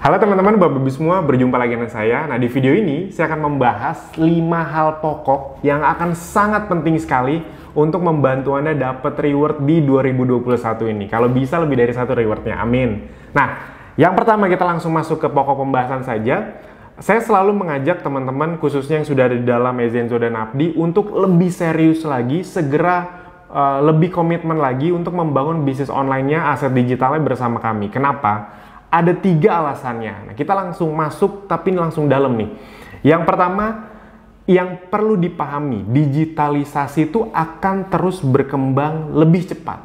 Halo teman-teman, Bapak Ibu semua, berjumpa lagi dengan saya. Nah, di video ini saya akan membahas 5 hal pokok yang akan sangat penting sekali untuk membantu Anda dapat reward di 2021 ini. Kalau bisa lebih dari satu rewardnya, amin. Nah, yang pertama kita langsung masuk ke pokok pembahasan saja. Saya selalu mengajak teman-teman, khususnya yang sudah ada di dalam Ezenzo dan Abdi, untuk lebih serius lagi, segera lebih komitmen lagi untuk membangun bisnis online-nya, aset digitalnya bersama kami. Kenapa? Ada 3 alasannya. Nah, kita langsung masuk, tapi langsung dalam nih. Yang pertama, yang perlu dipahami, digitalisasi itu akan terus berkembang lebih cepat.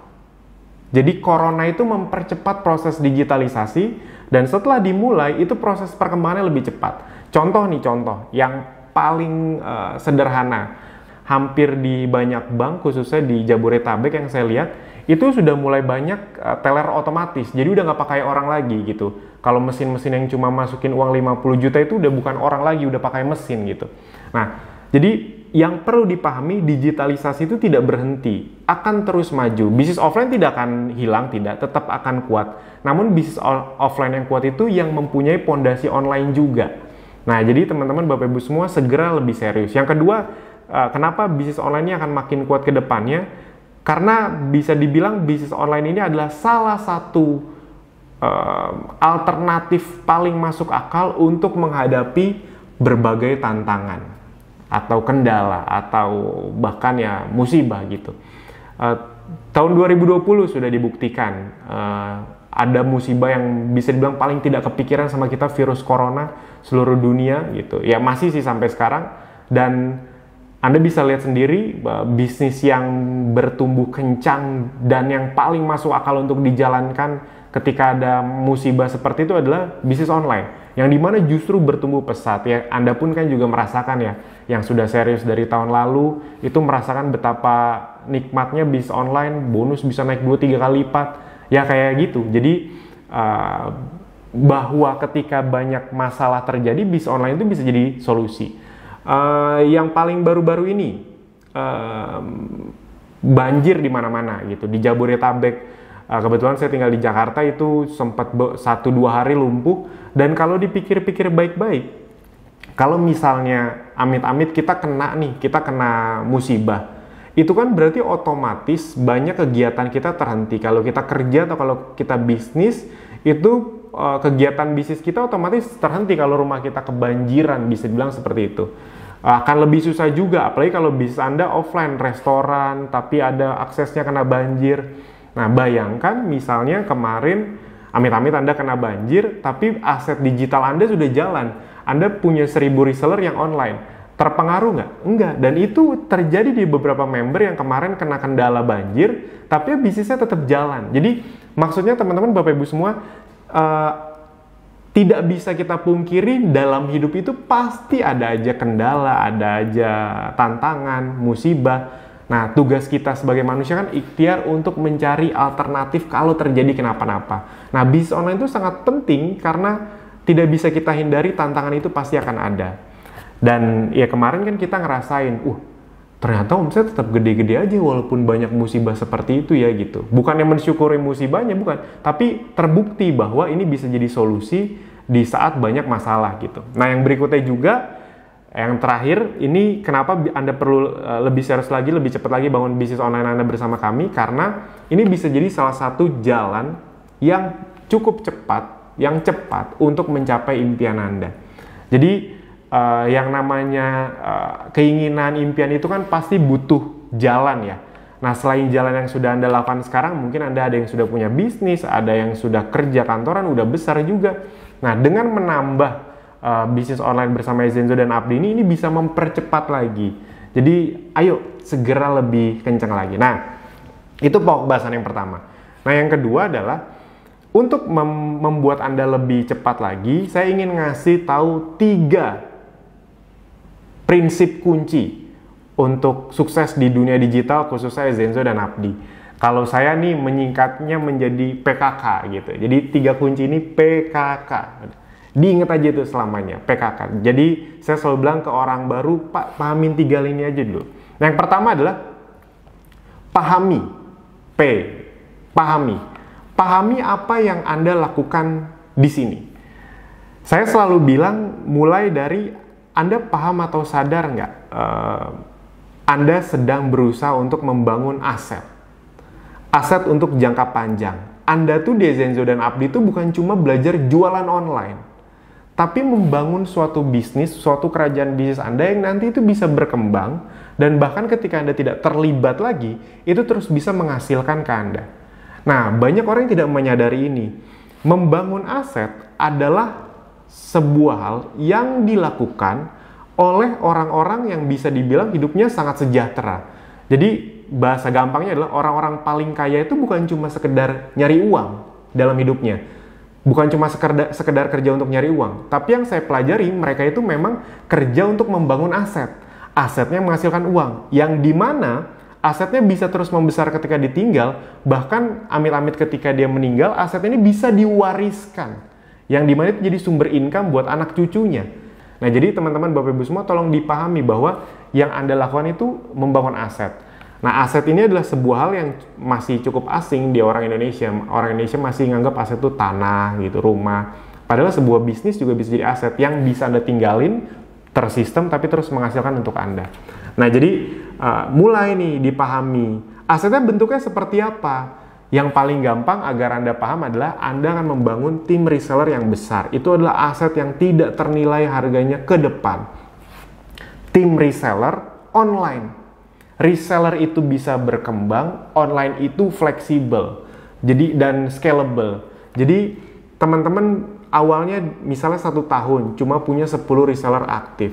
Jadi corona itu mempercepat proses digitalisasi, dan setelah dimulai, itu proses perkembangannya lebih cepat. Contoh yang paling sederhana. Hampir di banyak bank, khususnya di Jabodetabek yang saya lihat, itu sudah mulai banyak teller otomatis. Jadi udah nggak pakai orang lagi gitu. Kalau mesin-mesin yang cuma masukin uang 50 juta itu udah bukan orang lagi, udah pakai mesin gitu. Nah, jadi yang perlu dipahami, digitalisasi itu tidak berhenti, akan terus maju. Bisnis offline tidak akan hilang, tetap akan kuat. Namun bisnis offline yang kuat itu yang mempunyai pondasi online juga. Nah, jadi teman-teman Bapak Ibu semua segera lebih serius. Yang kedua, kenapa bisnis online ini akan makin kuat ke depannya? Karena bisa dibilang bisnis online ini adalah salah satu alternatif paling masuk akal untuk menghadapi berbagai tantangan atau kendala atau bahkan ya musibah gitu. Tahun 2020 sudah dibuktikan ada musibah yang bisa dibilang paling tidak kepikiran sama kita, virus corona seluruh dunia gitu. Ya masih sih sampai sekarang, dan Anda bisa lihat sendiri bisnis yang bertumbuh kencang dan yang paling masuk akal untuk dijalankan ketika ada musibah seperti itu adalah bisnis online, yang dimana justru bertumbuh pesat ya. Anda pun kan juga merasakan ya, yang sudah serius dari tahun lalu itu merasakan betapa nikmatnya bisnis online, bonus bisa naik 2-3 kali lipat ya kayak gitu. Jadi bahwa ketika banyak masalah terjadi, bisnis online itu bisa jadi solusi. Yang paling baru-baru ini banjir di mana-mana gitu. Di Jabodetabek, kebetulan saya tinggal di Jakarta, itu sempat 1-2 hari lumpuh. Dan kalau dipikir-pikir baik-baik, kalau misalnya amit-amit kita kena musibah, itu kan berarti otomatis banyak kegiatan kita terhenti. Kalau kita kerja atau kalau kita bisnis, itu kegiatan bisnis kita otomatis terhenti kalau rumah kita kebanjiran, bisa dibilang seperti itu. Akan lebih susah juga, apalagi kalau bisnis Anda offline, restoran, tapi ada aksesnya kena banjir. Nah, bayangkan misalnya kemarin, amit-amit Anda kena banjir, tapi aset digital Anda sudah jalan. Anda punya 1000 reseller yang online. Terpengaruh nggak? Enggak. Dan itu terjadi di beberapa member yang kemarin kena kendala banjir, tapi bisnisnya tetap jalan. Jadi, maksudnya teman-teman, Bapak Ibu semua, tidak bisa kita pungkiri dalam hidup itu pasti ada aja kendala, ada aja tantangan, musibah. Nah, tugas kita sebagai manusia kan ikhtiar untuk mencari alternatif kalau terjadi kenapa-napa. Nah, bisnis online itu sangat penting karena tidak bisa kita hindari, tantangan itu pasti akan ada. Dan ya kemarin kan kita ngerasain, ternyata omset tetap gede-gede aja walaupun banyak musibah seperti itu ya gitu. Bukannya mensyukuri musibahnya, bukan. Tapi terbukti bahwa ini bisa jadi solusi di saat banyak masalah gitu. Nah, yang berikutnya juga, yang terakhir, ini kenapa Anda perlu lebih serius lagi, lebih cepat lagi bangun bisnis online Anda bersama kami, karena ini bisa jadi salah satu jalan yang cukup cepat, untuk mencapai impian Anda. Jadi, yang namanya keinginan, impian itu kan pasti butuh jalan ya. Nah, selain jalan yang sudah Anda lakukan sekarang, mungkin Anda ada yang sudah punya bisnis, ada yang sudah kerja kantoran, udah besar juga. Nah, dengan menambah bisnis online bersama Ezenzo dan Abdi ini bisa mempercepat lagi. Jadi, ayo segera lebih kencang lagi. Nah, itu pokok bahasan yang pertama. Nah, yang kedua adalah untuk membuat Anda lebih cepat lagi, saya ingin ngasih tahu 3 prinsip kunci untuk sukses di dunia digital, khususnya Ezenzo dan Abdi. Kalau saya nih menyingkatnya menjadi PKK gitu. Jadi 3 kunci ini PKK. Diingat aja itu selamanya, PKK. Jadi saya selalu bilang ke orang baru, Pak, pahamin 3 ini aja dulu. Nah, yang pertama adalah pahami. Pahami apa yang Anda lakukan di sini. Saya selalu bilang mulai dari Anda paham atau sadar nggak Anda sedang berusaha untuk membangun aset. Aset untuk jangka panjang. Anda tuh di Zenzo dan Abdi tuh bukan cuma belajar jualan online, tapi membangun suatu bisnis, suatu kerajaan bisnis Anda yang nanti itu bisa berkembang, dan bahkan ketika Anda tidak terlibat lagi, itu terus bisa menghasilkan ke Anda. Nah, banyak orang yang tidak menyadari ini. Membangun aset adalah sebuah hal yang dilakukan oleh orang-orang yang bisa dibilang hidupnya sangat sejahtera. Jadi bahasa gampangnya adalah orang-orang paling kaya itu bukan cuma sekedar nyari uang dalam hidupnya. Bukan cuma sekedar kerja untuk nyari uang. Tapi yang saya pelajari, mereka itu memang kerja untuk membangun aset. Asetnya menghasilkan uang. Yang dimana asetnya bisa terus membesar ketika ditinggal. Bahkan amit-amit ketika dia meninggal, aset ini bisa diwariskan. Yang dimana itu jadi sumber income buat anak cucunya. Nah, jadi teman-teman Bapak Ibu semua tolong dipahami bahwa yang Anda lakukan itu membangun aset. Nah, aset ini adalah sebuah hal yang masih cukup asing di orang Indonesia. Orang Indonesia masih nganggap aset itu tanah, gitu, rumah. Padahal sebuah bisnis juga bisa jadi aset yang bisa Anda tinggalin, tersistem, tapi terus menghasilkan untuk Anda. Nah, jadi mulai nih dipahami. Asetnya bentuknya seperti apa? Yang paling gampang agar Anda paham adalah Anda akan membangun tim reseller yang besar. Itu adalah aset yang tidak ternilai harganya ke depan. Tim reseller online. Reseller itu bisa berkembang, online itu fleksibel, jadi dan scalable. Jadi teman-teman awalnya misalnya 1 tahun cuma punya 10 reseller aktif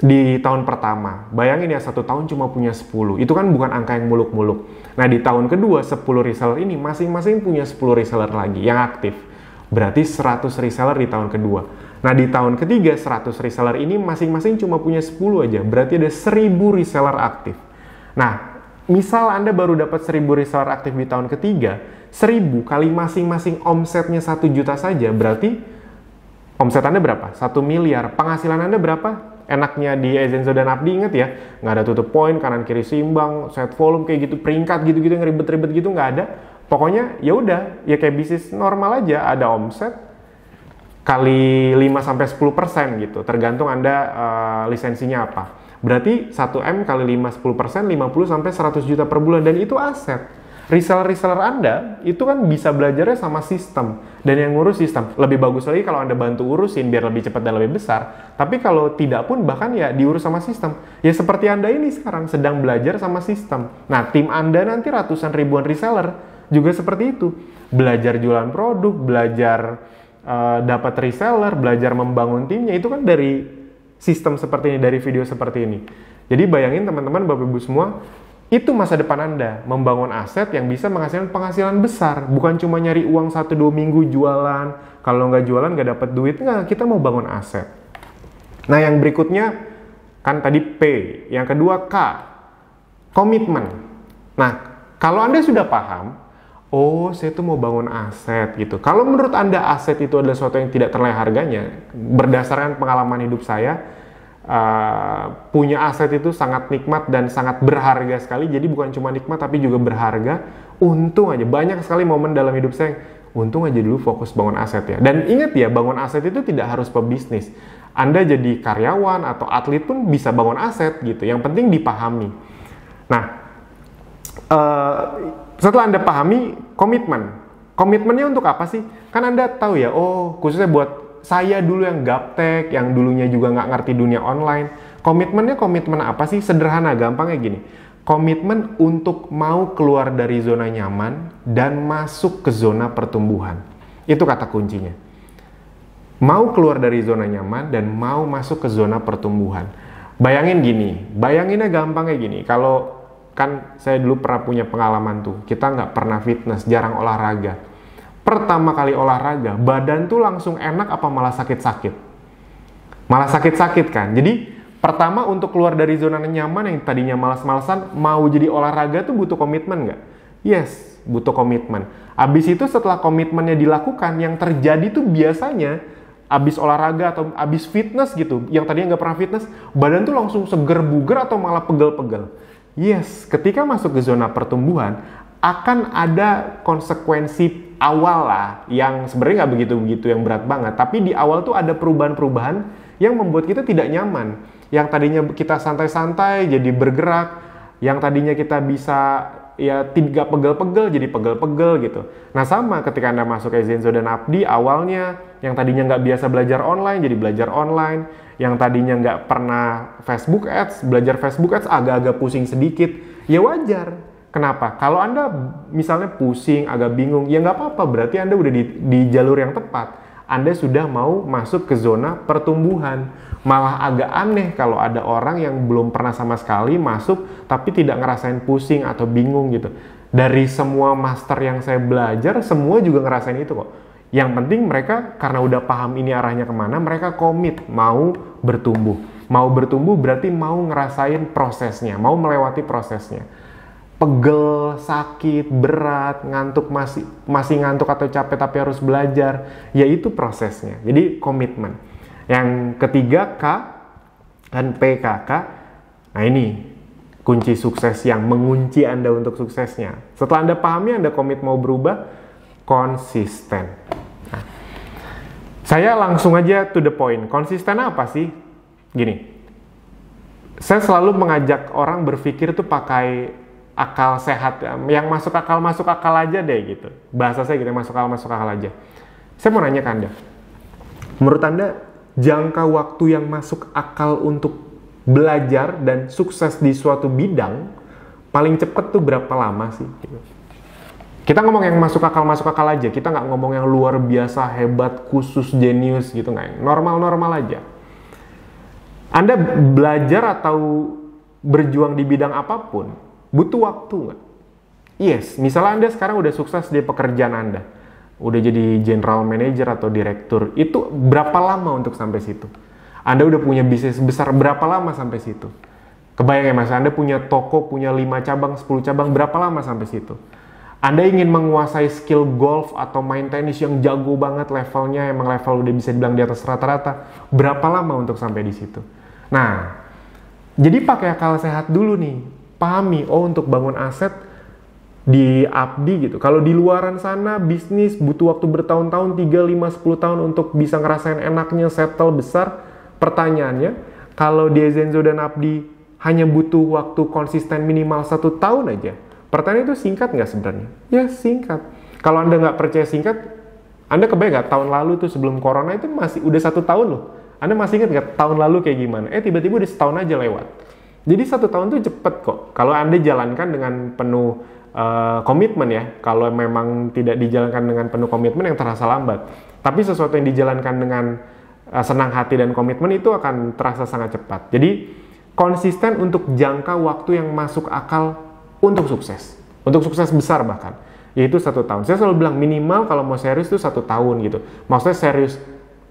di tahun pertama. Bayangin ya 1 tahun cuma punya 10, itu kan bukan angka yang muluk-muluk. Nah di tahun kedua 10 reseller ini masing-masing punya 10 reseller lagi yang aktif. Berarti 100 reseller di tahun kedua. Nah di tahun ketiga 100 reseller ini masing-masing cuma punya 10 aja, berarti ada 1000 reseller aktif. Nah misal Anda baru dapat 1000 reseller aktif di tahun ketiga, 1000 kali masing-masing omsetnya 1 juta saja, berarti omset Anda berapa? 1 miliar. Penghasilan Anda berapa? Enaknya di Zenzo dan Abdi, inget ya, nggak ada tutup poin, kanan kiri seimbang, set volume kayak gitu, peringkat gitu-gitu yang ribet-ribet gitu nggak ada. Pokoknya ya udah, ya kayak bisnis normal aja, ada omset kali 5-10% gitu, tergantung Anda lisensinya apa. Berarti 1M kali 5-10%, 50-100 juta per bulan, dan itu aset. Reseller-reseller Anda itu kan bisa belajarnya sama sistem, dan yang ngurus sistem. Lebih bagus lagi kalau Anda bantu urusin biar lebih cepat dan lebih besar. Tapi kalau tidak pun bahkan ya diurus sama sistem. Ya seperti Anda ini sekarang sedang belajar sama sistem. Nah tim Anda nanti ratusan ribuan reseller juga seperti itu. Belajar jualan produk, belajar dapat reseller, belajar membangun timnya, itu kan dari sistem seperti ini, dari video seperti ini. Jadi bayangin teman-teman Bapak Ibu semua, itu masa depan Anda, membangun aset yang bisa menghasilkan penghasilan besar, bukan cuma nyari uang 1-2 minggu jualan, kalau nggak jualan nggak dapat duit, nggak, kita mau bangun aset. Nah yang berikutnya, kan tadi P, yang kedua K, komitmen. Nah kalau Anda sudah paham, oh, saya tuh mau bangun aset gitu. Kalau menurut Anda aset itu adalah sesuatu yang tidak ternilai harganya, berdasarkan pengalaman hidup saya, punya aset itu sangat nikmat dan sangat berharga sekali. Jadi bukan cuma nikmat tapi juga berharga. Untung aja, banyak sekali momen dalam hidup saya, untung aja dulu fokus bangun aset ya. Dan ingat ya, bangun aset itu tidak harus pebisnis. Anda jadi karyawan atau atlet pun bisa bangun aset gitu. Yang penting dipahami. Nah, setelah Anda pahami komitmen, komitmennya untuk apa sih? Kan Anda tahu ya, oh khususnya buat saya dulu yang gaptek, yang dulunya juga nggak ngerti dunia online. Komitmennya komitmen apa sih? Sederhana, gampangnya gini. Komitmen untuk mau keluar dari zona nyaman dan masuk ke zona pertumbuhan. Itu kata kuncinya. Mau keluar dari zona nyaman dan mau masuk ke zona pertumbuhan. Bayangin gini, bayanginnya gampangnya gini. Kalau kan saya dulu pernah punya pengalaman tuh, kita nggak pernah fitness, jarang olahraga. Pertama kali olahraga, badan tuh langsung enak apa malah sakit-sakit? Malah sakit-sakit kan? Jadi pertama untuk keluar dari zona nyaman yang tadinya malas-malasan, mau jadi olahraga tuh butuh komitmen nggak? Yes, butuh komitmen. Abis itu setelah komitmennya dilakukan, yang terjadi tuh biasanya abis olahraga atau abis fitness gitu, yang tadinya nggak pernah fitness, badan tuh langsung seger buger atau malah pegel-pegel. Yes, ketika masuk ke zona pertumbuhan, akan ada konsekuensi awal lah yang sebenarnya nggak begitu-begitu yang berat banget, tapi di awal tuh ada perubahan-perubahan yang membuat kita tidak nyaman. Yang tadinya kita santai-santai jadi bergerak, yang tadinya kita bisa ya tidak pegel-pegel jadi pegel-pegel gitu. Nah sama ketika Anda masuk ke Zenzo dan Abdi, awalnya yang tadinya nggak biasa belajar online jadi belajar online, yang tadinya nggak pernah Facebook Ads, belajar Facebook Ads agak-agak pusing sedikit, ya wajar. Kenapa? Kalau Anda misalnya pusing, agak bingung, ya nggak apa-apa, berarti Anda udah di jalur yang tepat. Anda sudah mau masuk ke zona pertumbuhan. Malah agak aneh kalau ada orang yang belum pernah sama sekali masuk, tapi tidak ngerasain pusing atau bingung gitu. Dari semua master yang saya belajar, semua juga ngerasain itu kok. Yang penting mereka karena udah paham ini arahnya kemana, mereka komit, mau bertumbuh. Mau bertumbuh berarti mau ngerasain prosesnya, mau melewati prosesnya. Pegel, sakit, berat, ngantuk, masih ngantuk atau capek tapi harus belajar, yaitu prosesnya. Jadi komitmen. Yang ketiga K dan PKK. Nah ini kunci sukses yang mengunci Anda untuk suksesnya. Setelah Anda pahami, Anda komit mau berubah, konsisten. Nah, saya langsung aja to the point. Konsisten apa sih? Gini, saya selalu mengajak orang berpikir tuh pakai akal sehat, yang masuk akal aja deh gitu. Bahasa saya gitu, masuk akal aja. Saya mau nanya ke Anda, menurut Anda jangka waktu yang masuk akal untuk belajar dan sukses di suatu bidang paling cepat tuh berapa lama sih? Kita ngomong yang masuk akal aja, kita nggak ngomong yang luar biasa, hebat, khusus, jenius gitu, nggak. Normal aja. Anda belajar atau berjuang di bidang apapun, butuh waktu nggak? Yes, misalnya Anda sekarang udah sukses di pekerjaan Anda, udah jadi general manager atau direktur, itu berapa lama untuk sampai situ? Anda udah punya bisnis besar, berapa lama sampai situ? Kebayang ya mas, Anda punya toko, punya 5 cabang, 10 cabang, berapa lama sampai situ? Anda ingin menguasai skill golf atau main tenis yang jago banget levelnya, emang level udah bisa dibilang di atas rata-rata, berapa lama untuk sampai di situ? Nah, jadi pakai akal sehat dulu nih. Pahami, oh untuk bangun aset di Abdi gitu. Kalau di luaran sana bisnis butuh waktu bertahun-tahun, 3, 5, 10 tahun untuk bisa ngerasain enaknya, settle besar. Pertanyaannya, kalau di Zenzo dan Abdi hanya butuh waktu konsisten minimal 1 tahun aja. Pertanyaan itu singkat nggak sebenarnya? Ya singkat. Kalau Anda nggak percaya singkat, Anda kebayang nggak tahun lalu tuh sebelum corona itu masih udah 1 tahun loh. Anda masih ingat nggak tahun lalu kayak gimana? Tiba-tiba udah setahun aja lewat. Jadi 1 tahun tuh cepet kok. Kalau Anda jalankan dengan penuh komitmen ya. Kalau memang tidak dijalankan dengan penuh komitmen yang terasa lambat. Tapi sesuatu yang dijalankan dengan senang hati dan komitmen itu akan terasa sangat cepat. Jadi konsisten untuk jangka waktu yang masuk akal untuk sukses. Untuk sukses besar bahkan. Yaitu 1 tahun. Saya selalu bilang minimal kalau mau serius itu 1 tahun gitu. Maksudnya serius.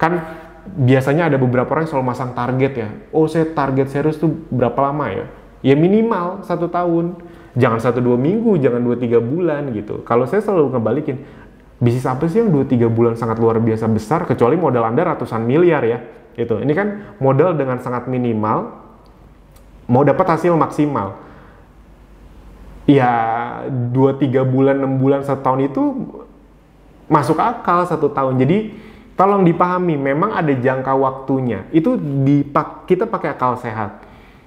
Kan biasanya ada beberapa orang yang selalu masang target ya. Oh saya target serius tuh berapa lama ya? Ya minimal 1 tahun. Jangan 1-2 minggu, jangan 2-3 bulan gitu. Kalau saya selalu ngebalikin, bisnis apa sih yang 2-3 bulan sangat luar biasa besar, kecuali modal Anda ratusan miliar ya. Gitu. Ini kan modal dengan sangat minimal, mau dapat hasil maksimal. Ya 2-3 bulan, 6 bulan, 1 tahun itu masuk akal 1 tahun. Jadi tolong dipahami, memang ada jangka waktunya. Itu kita pakai akal sehat.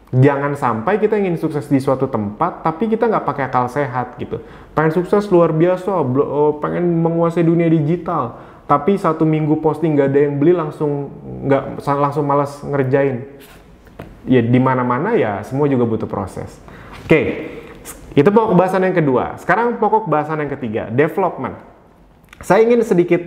Jangan sampai kita ingin sukses di suatu tempat, tapi kita nggak pakai akal sehat gitu. Pengen sukses luar biasa, pengen menguasai dunia digital, tapi 1 minggu posting nggak ada yang beli, langsung malas ngerjain. Ya di mana-mana ya semua juga butuh proses. Oke, itu pokok bahasan yang kedua. Sekarang pokok bahasan yang ketiga, development. Saya ingin sedikit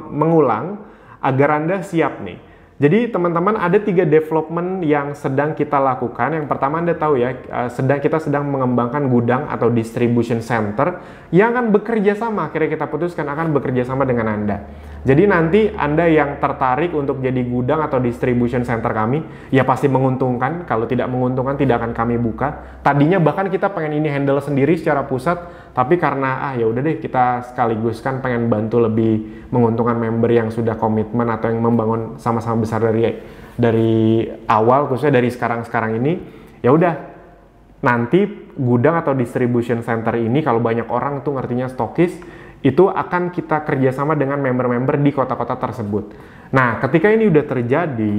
mengulang agar Anda siap nih. Jadi teman-teman ada 3 development yang sedang kita lakukan. Yang pertama Anda tahu ya, kita sedang mengembangkan gudang atau distribution center yang akan bekerja sama, akhirnya kita putuskan akan bekerja sama dengan Anda. Jadi nanti Anda yang tertarik untuk jadi gudang atau distribution center kami, ya pasti menguntungkan. Kalau tidak menguntungkan tidak akan kami buka. Tadinya bahkan kita pengen ini handle sendiri secara pusat, tapi karena ya udah deh kita sekaligus kan pengen bantu lebih menguntungkan member yang sudah komitmen atau yang membangun sama-sama besar dari awal, khususnya dari sekarang ini. Ya udah, nanti gudang atau distribution center ini, kalau banyak orang tuh ngertinya stokis, itu akan kita kerjasama dengan member-member di kota-kota tersebut. Nah, ketika ini udah terjadi,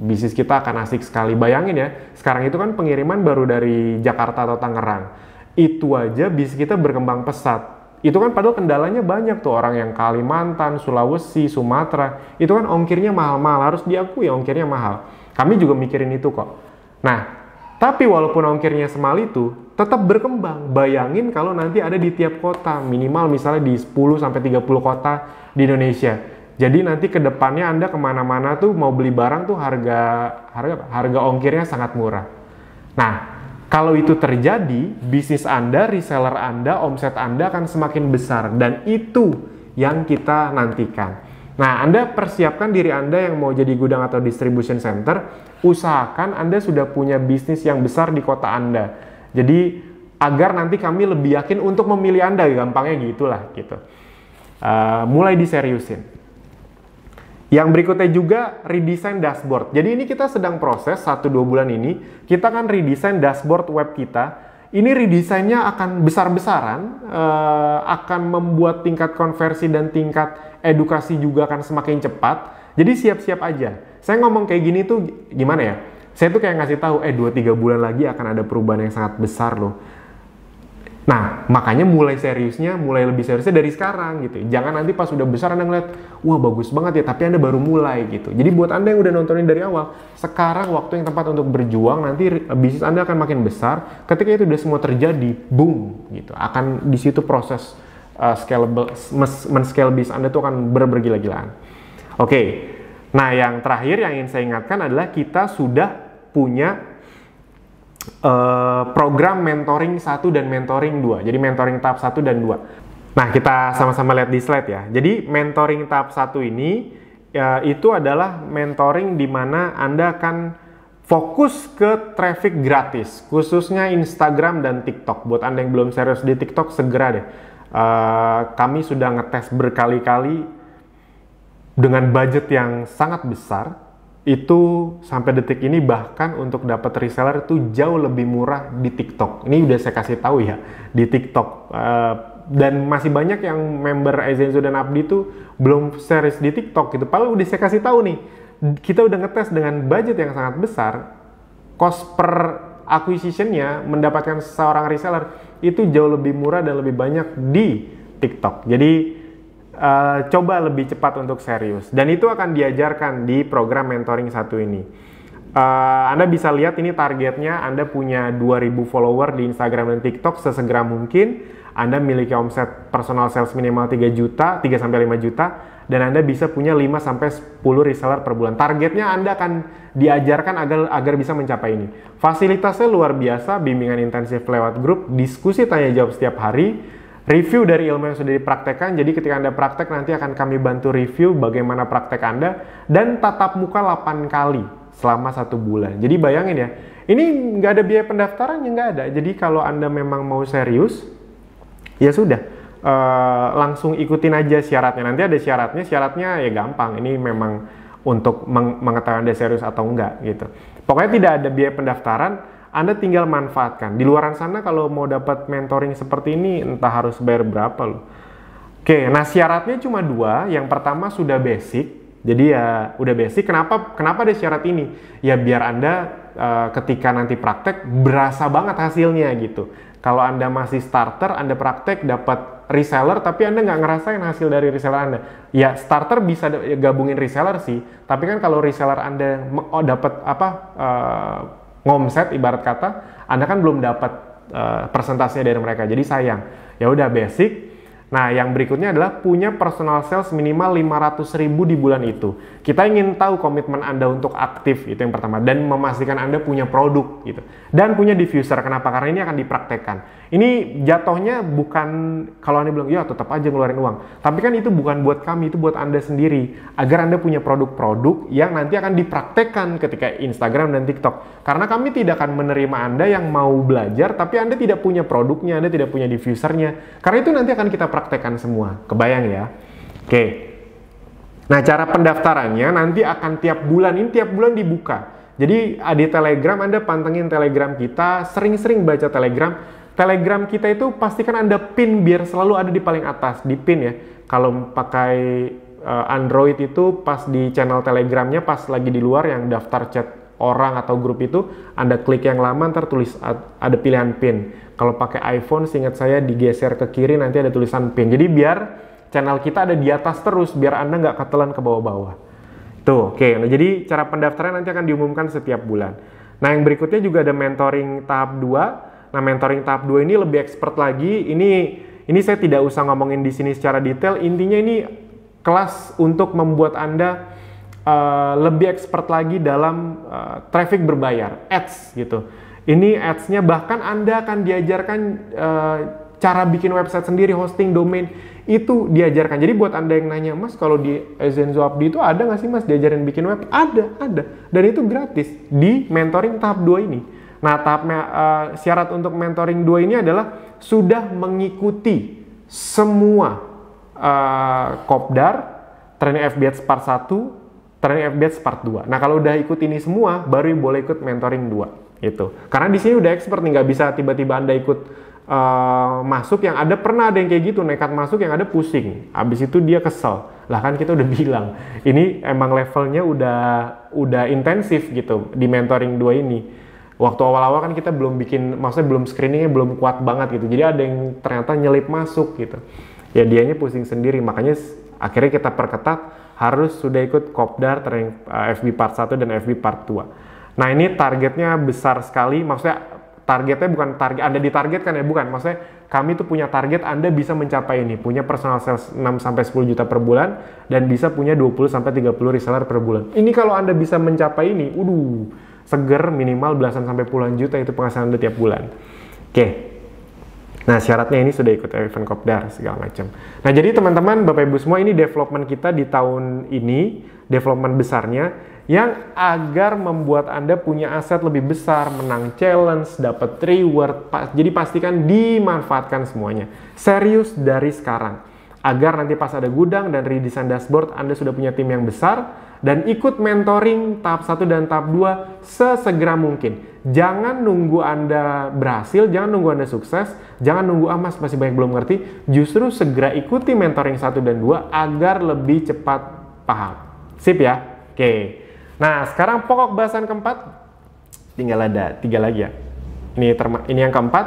bisnis kita akan asik sekali. Bayangin ya, sekarang itu kan pengiriman baru dari Jakarta atau Tangerang. Itu aja bisnis kita berkembang pesat. Itu kan padahal kendalanya banyak tuh, orang yang Kalimantan, Sulawesi, Sumatera, itu kan ongkirnya mahal-mahal, harus diakui ongkirnya mahal. Kami juga mikirin itu kok. Nah, tapi walaupun ongkirnya semahal itu, tetap berkembang. Bayangin kalau nanti ada di tiap kota, minimal misalnya di 10-30 kota di Indonesia. Jadi nanti ke depannya Anda kemana-mana tuh mau beli barang tuh harga ongkirnya sangat murah. Nah, kalau itu terjadi, bisnis Anda, reseller Anda, omset Anda akan semakin besar. Dan itu yang kita nantikan. Nah, Anda persiapkan diri Anda yang mau jadi gudang atau distribution center, usahakan Anda sudah punya bisnis yang besar di kota Anda. Jadi, agar nanti kami lebih yakin untuk memilih Anda, gampangnya gitulah. Gitu. Mulai diseriusin. Yang berikutnya juga redesign dashboard. Jadi ini kita sedang proses 1-2 bulan ini, kita akan redesign dashboard web kita. Ini redesainnya akan besar-besaran, akan membuat tingkat konversi dan tingkat edukasi juga akan semakin cepat. Jadi siap-siap aja. Saya ngomong kayak gini tuh gimana ya? Saya tuh kayak ngasih tahu, 2-3 bulan lagi akan ada perubahan yang sangat besar loh. Nah, makanya mulai lebih seriusnya dari sekarang gitu. Jangan nanti pas udah besar Anda ngeliat, wah bagus banget ya, tapi Anda baru mulai gitu. Jadi buat Anda yang udah nontonin dari awal, sekarang waktu yang tepat untuk berjuang, nanti bisnis Anda akan makin besar. Ketika itu udah semua terjadi, boom gitu. Akan di situ proses scalable, men-scale bisnis Anda tuh akan bergila-gilaan. Oke. Nah, yang terakhir yang ingin saya ingatkan adalah kita sudah punya program mentoring 1 dan mentoring 2. Jadi mentoring tahap 1 dan 2. Nah, kita sama-sama lihat di slide ya. Jadi mentoring tahap 1 ini itu adalah mentoring di mana Anda akan fokus ke traffic gratis, khususnya Instagram dan TikTok. Buat Anda yang belum serius di TikTok, segera deh. Kami sudah ngetes berkali-kali dengan budget yang sangat besar. Itu sampai detik ini bahkan untuk dapat reseller itu jauh lebih murah di TikTok. Ini udah saya kasih tahu ya di TikTok. Dan masih banyak yang member Ezenzo dan Abdi itu belum serius di TikTok gitu. Padahal udah saya kasih tahu nih, kita udah ngetes dengan budget yang sangat besar, cost per acquisition-nya mendapatkan seorang reseller itu jauh lebih murah dan lebih banyak di TikTok. Jadi coba lebih cepat untuk serius, dan itu akan diajarkan di program mentoring 1 ini. Anda bisa lihat ini targetnya, Anda punya 2.000 follower di Instagram dan TikTok sesegera mungkin. Anda memiliki omset personal sales minimal 3 sampai 5 juta, dan Anda bisa punya 5-10 reseller per bulan. Targetnya Anda akan diajarkan agar bisa mencapai ini. Fasilitasnya luar biasa, bimbingan intensif lewat grup, diskusi tanya jawab setiap hari, review dari ilmu yang sudah dipraktekkan. Jadi ketika Anda praktek, nanti akan kami bantu review bagaimana praktek Anda, dan tatap muka 8 kali selama 1 bulan. Jadi bayangin ya, ini nggak ada biaya pendaftaran, yang nggak ada. Jadi kalau Anda memang mau serius, ya sudah, langsung ikutin aja syaratnya. Nanti ada syaratnya ya gampang. Ini memang untuk mengetahui Anda serius atau enggak gitu. Pokoknya tidak ada biaya pendaftaran. Anda tinggal manfaatkan. Di luaran sana kalau mau dapat mentoring seperti ini, entah harus bayar berapa loh. Oke, nah syaratnya cuma 2. Yang pertama sudah basic. Jadi ya udah basic. Kenapa ada syarat ini? Ya biar Anda ketika nanti praktek berasa banget hasilnya gitu. Kalau Anda masih starter, Anda praktek dapat reseller, tapi Anda nggak ngerasain hasil dari reseller Anda. Ya starter bisa gabungin reseller sih. Tapi kan kalau reseller Anda dapat ngomset ibarat kata, Anda kan belum dapat persentasenya dari mereka, jadi sayang. Ya udah basic. Nah, yang berikutnya adalah punya personal sales minimal 500.000 di bulan itu. Kita ingin tahu komitmen Anda untuk aktif, itu yang pertama, dan memastikan Anda punya produk gitu. Dan punya diffuser. Kenapa? Karena ini akan dipraktekkan. Ini jatuhnya bukan kalau Anda bilang, ya tetap aja ngeluarin uang. Tapi kan itu bukan buat kami, itu buat Anda sendiri. Agar Anda punya produk-produk yang nanti akan dipraktekkan ketika Instagram dan TikTok. Karena kami tidak akan menerima Anda yang mau belajar, tapi Anda tidak punya produknya, Anda tidak punya diffusernya. Karena itu nanti akan kita praktekkan semua. Kebayang ya? Oke. Nah, cara pendaftarannya nanti akan tiap bulan dibuka. Jadi di Telegram Anda pantengin Telegram kita, sering-sering baca Telegram. Telegram kita itu pastikan Anda pin biar selalu ada di paling atas, di pin ya. Kalau pakai Android itu pas di channel Telegramnya, pas lagi di luar yang daftar chat orang atau grup itu, Anda klik yang lama, ntar tulis ada pilihan pin. Kalau pakai iPhone, seingat saya digeser ke kiri nanti ada tulisan pin. Jadi biar channel kita ada di atas terus, biar Anda nggak ketelan ke bawah-bawah. Tuh, oke. Nah, jadi cara pendaftaran nanti akan diumumkan setiap bulan. Nah, yang berikutnya juga ada mentoring tahap 2. Nah, mentoring tahap 2 ini lebih expert lagi. Ini saya tidak usah ngomongin di sini secara detail. Intinya ini kelas untuk membuat Anda lebih expert lagi dalam traffic berbayar, ads gitu. Ini ads-nya bahkan Anda akan diajarkan cara bikin website sendiri, hosting domain. Itu diajarkan. Jadi buat Anda yang nanya, Mas, kalau di Zenzo Abdi itu ada nggak sih, Mas, diajarin bikin web? Ada. Dan itu gratis di mentoring tahap 2 ini. Nah, syarat untuk mentoring 2 ini adalah sudah mengikuti semua Kopdar, Training FBAds Part 1, Training FBAds Part 2. Nah, kalau udah ikut ini semua, baru boleh ikut mentoring 2. Gitu. Karena di sini udah expert nih, nggak bisa tiba-tiba Anda ikut masuk yang pernah ada yang kayak gitu, nekat masuk yang ada pusing, habis itu dia kesel lah, kan kita udah bilang ini emang levelnya udah intensif gitu di mentoring 2 ini. Waktu awal-awal kan kita belum bikin, maksudnya belum screeningnya belum kuat banget gitu, jadi ada yang ternyata nyelip masuk gitu ya, dianya pusing sendiri. Makanya akhirnya kita perketat harus sudah ikut Kopdar, Training FB Part 1 dan FB Part 2. Nah, ini targetnya besar sekali, maksudnya targetnya bukan target Anda ditargetkan ya, bukan. Maksudnya kami tuh punya target Anda bisa mencapai ini, punya personal sales 6-10 juta per bulan dan bisa punya 20-30 reseller per bulan. Ini kalau Anda bisa mencapai ini, seger, minimal belasan sampai puluhan juta itu penghasilan Anda tiap bulan. Oke. Nah, syaratnya ini sudah ikut event Kopdar segala macam. Nah, jadi teman-teman, Bapak Ibu semua, ini development kita di tahun ini, development besarnya yang agar membuat Anda punya aset lebih besar, menang challenge, dapat reward. Jadi pastikan dimanfaatkan semuanya. Serius dari sekarang. Agar nanti pas ada gudang dan redesign dashboard, Anda sudah punya tim yang besar dan ikut mentoring tahap 1 dan tahap 2 sesegera mungkin. Jangan nunggu Anda berhasil, jangan nunggu Anda sukses, jangan nunggu Mas masih banyak belum ngerti. Justru segera ikuti mentoring 1 dan 2 agar lebih cepat paham. Sip ya? Oke. Nah, sekarang pokok bahasan keempat, tinggal ada 3 lagi ya. Ini yang keempat.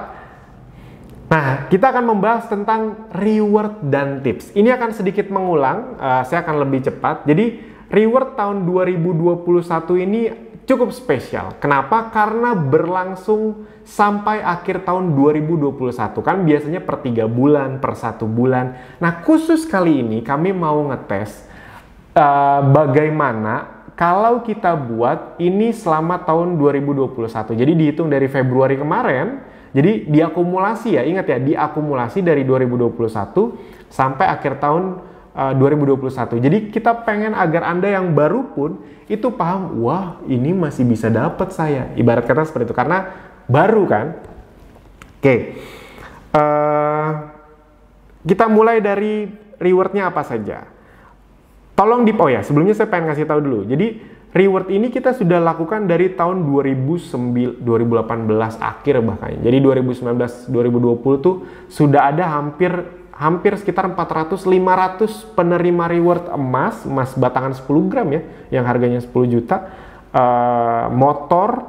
Nah, kita akan membahas tentang reward dan tips. Ini akan sedikit mengulang, saya akan lebih cepat. Jadi, reward tahun 2021 ini cukup spesial. Kenapa? Karena berlangsung sampai akhir tahun 2021. Kan biasanya per 3 bulan, per 1 bulan. Nah, khusus kali ini kami mau ngetes bagaimana kalau kita buat ini selama tahun 2021. Jadi dihitung dari Februari kemarin, jadi diakumulasi ya, ingat ya, diakumulasi dari 2021 sampai akhir tahun 2021. Jadi kita pengen agar Anda yang baru pun itu paham, wah ini masih bisa dapat saya. Ibarat kata seperti itu, karena baru kan. Oke, kita mulai dari rewardnya apa saja. Tolong sebelumnya saya pengen ngasih tahu dulu. Jadi reward ini kita sudah lakukan dari tahun 2018 akhir bahkan. Jadi 2019-2020 tuh sudah ada hampir sekitar 400-500 penerima reward emas batangan 10 gram ya, yang harganya 10 juta, motor,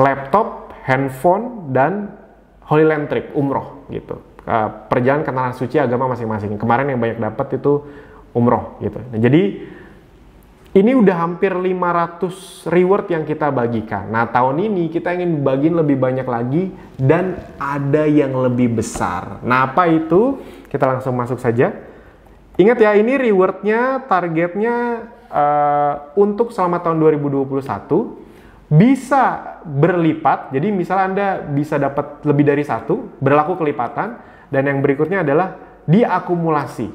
laptop, handphone, dan Holy Land Trip, umroh gitu. Perjalanan ke tanah suci agama masing-masing. Kemarin yang banyak dapat itu umroh gitu. Nah, jadi ini udah hampir 500 reward yang kita bagikan. Nah, tahun ini kita ingin bagiin lebih banyak lagi dan ada yang lebih besar. Nah, apa itu? Kita langsung masuk saja. Ingat ya, ini rewardnya, targetnya untuk selama tahun 2021 bisa berlipat. Jadi misalnya Anda bisa dapat lebih dari 1, berlaku kelipatan. Dan yang berikutnya adalah diakumulasi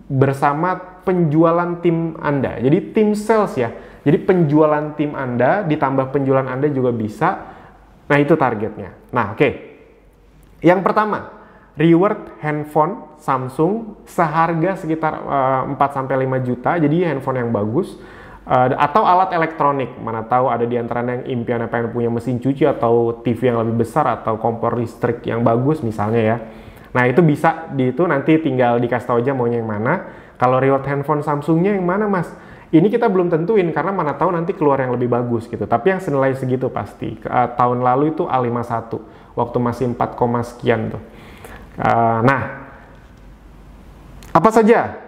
bersama penjualan tim Anda. Jadi tim sales ya. Jadi penjualan tim Anda ditambah penjualan Anda juga bisa. Nah, itu targetnya. Nah, oke. Yang pertama, reward handphone Samsung seharga sekitar 4-5 juta. Jadi handphone yang bagus. Atau alat elektronik, mana tahu ada di antaranya yang impiannya pengen punya mesin cuci atau TV yang lebih besar atau kompor listrik yang bagus misalnya ya. Nah itu bisa itu nanti tinggal dikasih tahu aja maunya yang mana. Kalau reward handphone Samsungnya yang mana mas? Ini kita belum tentuin karena mana tahu nanti keluar yang lebih bagus gitu. Tapi yang senilai segitu pasti. Tahun lalu itu A51 waktu masih 4, sekian tuh. Nah, apa saja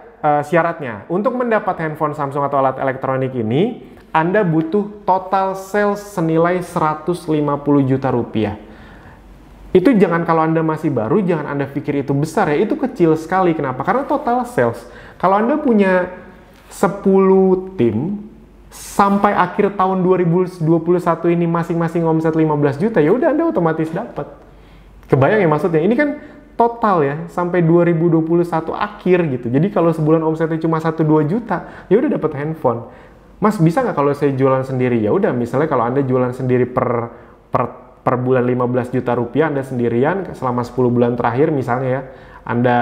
syaratnya? Untuk mendapat handphone Samsung atau alat elektronik ini, Anda butuh total sales senilai 150 juta rupiah. Itu jangan kalau Anda masih baru, jangan Anda pikir itu besar ya, itu kecil sekali. Kenapa? Karena total sales. Kalau Anda punya 10 tim, sampai akhir tahun 2021 ini masing-masing omset 15 juta, ya udah Anda otomatis dapat. Kebayang ya maksudnya? Ini kan total ya, sampai 2021 akhir gitu. Jadi kalau sebulan omsetnya cuma 1-2 juta, ya udah dapat handphone. Mas, bisa nggak kalau saya jualan sendiri? Ya udah, misalnya kalau Anda jualan sendiri per bulan 15 juta rupiah, Anda sendirian selama 10 bulan terakhir misalnya ya, Anda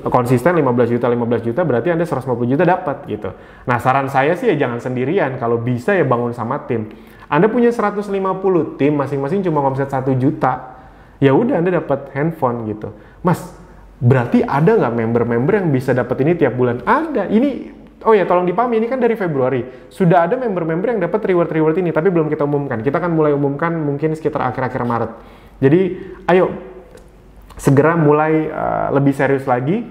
konsisten 15 juta berarti Anda 150 juta dapat gitu. Nah, saran saya sih ya jangan sendirian, kalau bisa ya bangun sama tim. Anda punya 150 tim, masing-masing cuma omset 1 juta. Ya udah Anda dapat handphone gitu. Mas, berarti ada nggak member-member yang bisa dapat ini tiap bulan? Ada. Ini, oh ya tolong dipahami, ini kan dari Februari. Sudah ada member-member yang dapat reward-reward ini, tapi belum kita umumkan. Kita akan mulai umumkan mungkin sekitar akhir-akhir Maret. Jadi, ayo segera mulai lebih serius lagi.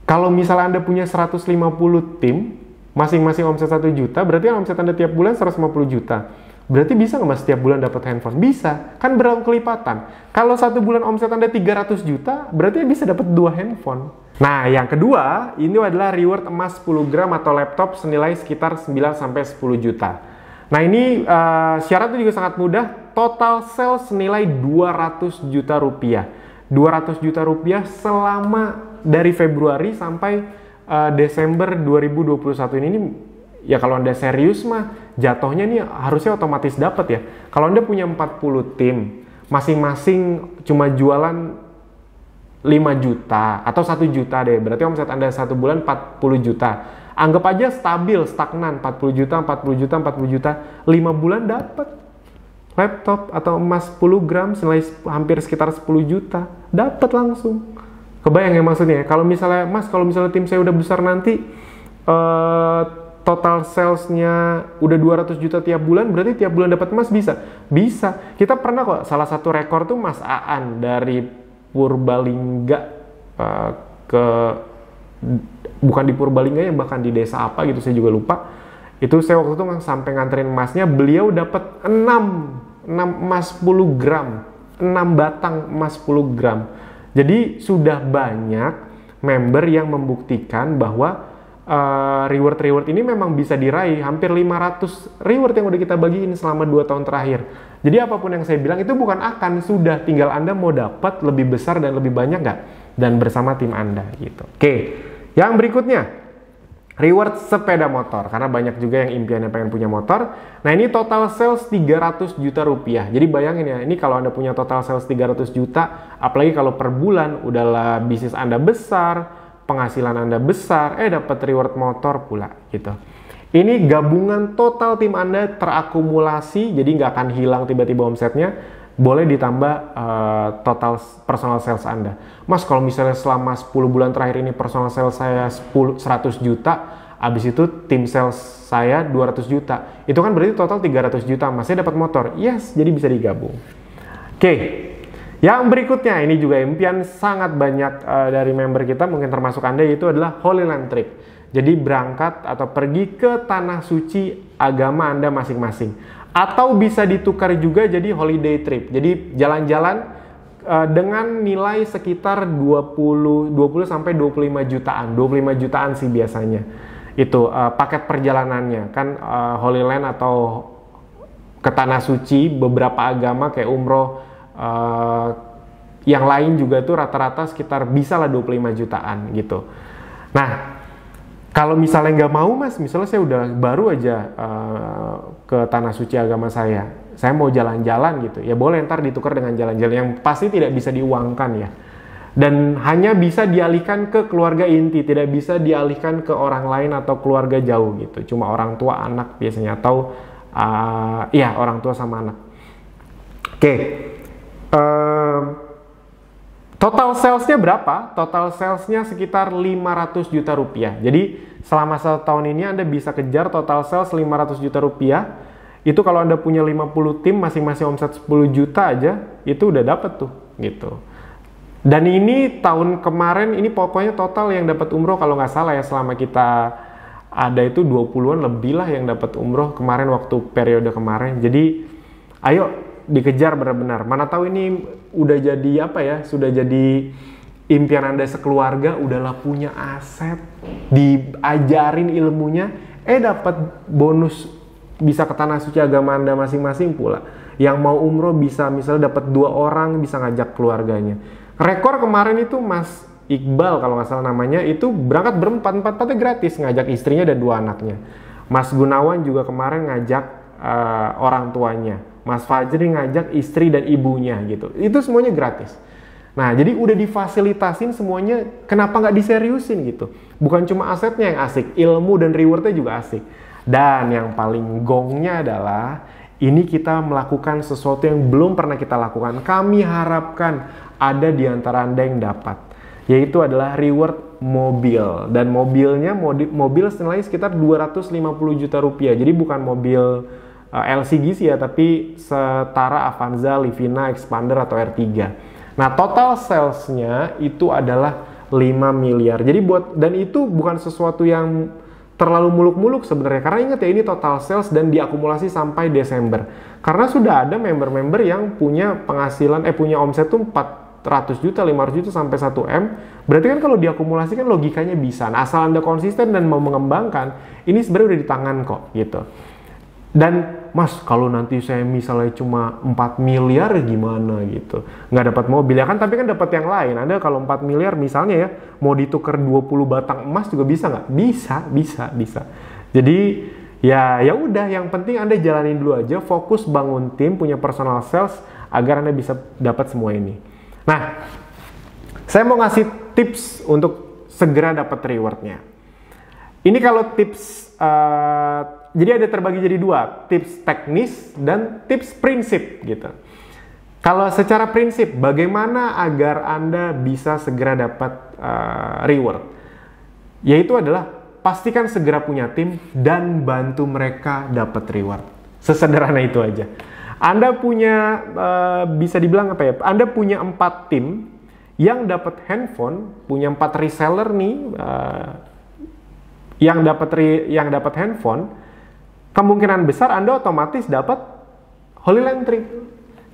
Kalau misalnya Anda punya 150 tim, masing-masing omset 1 juta, berarti omset Anda tiap bulan 150 juta. Berarti bisa nggak mas setiap bulan dapat handphone? Bisa, kan berkelipatan. Kalau 1 bulan omset Anda 300 juta, berarti bisa dapat 2 handphone. Nah, yang kedua, ini adalah reward emas 10 gram atau laptop senilai sekitar 9-10 juta. Nah, ini syaratnya juga sangat mudah. Total sales senilai 200 juta rupiah. 200 juta rupiah selama dari Februari sampai Desember 2021 ini. Ya kalau Anda serius mah jatuhnya nih harusnya otomatis dapat ya. Kalau Anda punya 40 tim, masing-masing cuma jualan 5 juta atau 1 juta deh. Berarti omset Anda 1 bulan 40 juta. Anggap aja stabil, stagnan 40 juta, 40 juta, 40 juta. 5 bulan dapat laptop atau emas 10 gram senilai hampir sekitar 10 juta. Dapat langsung. Kebayang ya maksudnya? Kalau misalnya, Mas, kalau misalnya tim saya udah besar nanti, total salesnya udah 200 juta tiap bulan, berarti tiap bulan dapat emas bisa? Bisa. Kita pernah kok, salah satu rekor tuh Mas Aan dari Purbalingga bukan di Purbalingga ya, bahkan di desa apa gitu, saya juga lupa. Itu saya waktu itu sampai nganterin emasnya, beliau dapat 6 emas 10 gram, 6 batang emas 10 gram. Jadi sudah banyak member yang membuktikan bahwa reward ini memang bisa diraih. Hampir 500 reward yang udah kita bagiin selama 2 tahun terakhir. Jadi apapun yang saya bilang itu bukan akan, sudah tinggal Anda mau dapat lebih besar dan lebih banyak nggak, dan bersama tim Anda gitu. Oke, yang berikutnya reward sepeda motor, karena banyak juga yang impiannya pengen punya motor. Nah, ini total sales 300 juta rupiah. Jadi bayangin ya, ini kalau Anda punya total sales 300 juta, apalagi kalau per bulan udahlah bisnis Anda besar, penghasilan Anda besar, dapat reward motor pula gitu. Ini gabungan total tim Anda terakumulasi, jadi nggak akan hilang tiba-tiba omsetnya. Boleh ditambah total personal sales Anda. Mas, kalau misalnya selama 10 bulan terakhir ini personal sales saya 100 juta, habis itu tim sales saya 200 juta. Itu kan berarti total 300 juta, Mas, saya dapat motor. Yes, jadi bisa digabung. Oke. Yang berikutnya, ini juga impian sangat banyak dari member kita, mungkin termasuk Anda, yaitu adalah Holy Land Trip. Jadi berangkat atau pergi ke tanah suci agama Anda masing-masing. Atau bisa ditukar juga jadi holiday trip. Jadi jalan-jalan dengan nilai sekitar 20 sampai 25 jutaan. 25 jutaan sih biasanya. Itu paket perjalanannya. Kan Holy Land atau ke tanah suci beberapa agama kayak umroh, yang lain juga tuh rata-rata sekitar bisa lah 25 jutaan gitu. Nah, kalau misalnya nggak mau Mas, misalnya saya udah baru aja ke tanah suci agama saya mau jalan-jalan gitu, ya boleh ntar ditukar dengan jalan-jalan yang pasti tidak bisa diuangkan ya. Dan hanya bisa dialihkan ke keluarga inti, tidak bisa dialihkan ke orang lain atau keluarga jauh gitu. Cuma orang tua, anak biasanya, atau orang tua sama anak. Oke. Total salesnya berapa? Total salesnya sekitar 500 juta rupiah. Jadi selama 1 tahun ini Anda bisa kejar total sales 500 juta rupiah. Itu kalau Anda punya 50 tim, masing-masing omset 10 juta aja, itu udah dapat tuh gitu. Dan ini tahun kemarin, ini pokoknya total yang dapat umroh kalau nggak salah ya, selama kita ada itu 20-an lebih lah yang dapat umroh kemarin waktu periode kemarin. Jadi ayo dikejar benar-benar. Mana tahu ini udah jadi sudah jadi impian Anda sekeluarga, udahlah punya aset, diajarin ilmunya, dapat bonus bisa ke tanah suci agama Anda masing-masing pula. Yang mau umroh bisa misalnya dapat 2 orang, bisa ngajak keluarganya. Rekor kemarin itu Mas Iqbal kalau nggak salah namanya, itu berangkat berempat-empatnya gratis, ngajak istrinya dan 2 anaknya. Mas Gunawan juga kemarin ngajak orang tuanya. Mas Fajri ngajak istri dan ibunya gitu. Itu semuanya gratis. Nah, jadi udah difasilitasin semuanya, kenapa nggak diseriusin gitu? Bukan cuma asetnya yang asik, ilmu dan rewardnya juga asik. Dan yang paling gongnya adalah, ini kita melakukan sesuatu yang belum pernah kita lakukan. Kami harapkan ada di antara Anda yang dapat, yaitu adalah reward mobil. Dan mobilnya, mobil senilai sekitar 250 juta rupiah. Jadi bukan mobil LCGC ya, tapi setara Avanza, Livina, Expander atau R3. Nah, total salesnya itu adalah 5 miliar. Jadi dan itu bukan sesuatu yang terlalu muluk-muluk sebenarnya, karena ingat ya, ini total sales dan diakumulasi sampai Desember. Karena sudah ada member-member yang punya penghasilan, punya omset tuh 400 juta, 500 juta sampai 1 M. Berarti kan kalau diakumulasi kan logikanya bisa. Nah, asal Anda konsisten dan mau mengembangkan, ini sebenarnya udah di tangan kok gitu. Dan Mas, kalau nanti saya misalnya cuma 4 miliar gimana gitu, nggak dapat mobil ya kan, tapi kan dapat yang lain. Anda kalau 4 miliar misalnya ya, mau ditukar 20 batang emas juga bisa nggak? Bisa. Jadi ya udah, yang penting Anda jalanin dulu aja, fokus bangun tim, punya personal sales agar Anda bisa dapat semua ini. Nah, saya mau ngasih tips untuk segera dapat rewardnya. Ini kalau tips jadi ada terbagi jadi 2, tips teknis dan tips prinsip gitu. Kalau secara prinsip, bagaimana agar Anda bisa segera dapat reward? Yaitu adalah pastikan segera punya tim dan bantu mereka dapat reward. Sesederhana itu aja. Anda punya, bisa dibilang Anda punya 4 tim yang dapat handphone, punya 4 reseller nih, yang dapat handphone, kemungkinan besar Anda otomatis dapat Holy Land Trip.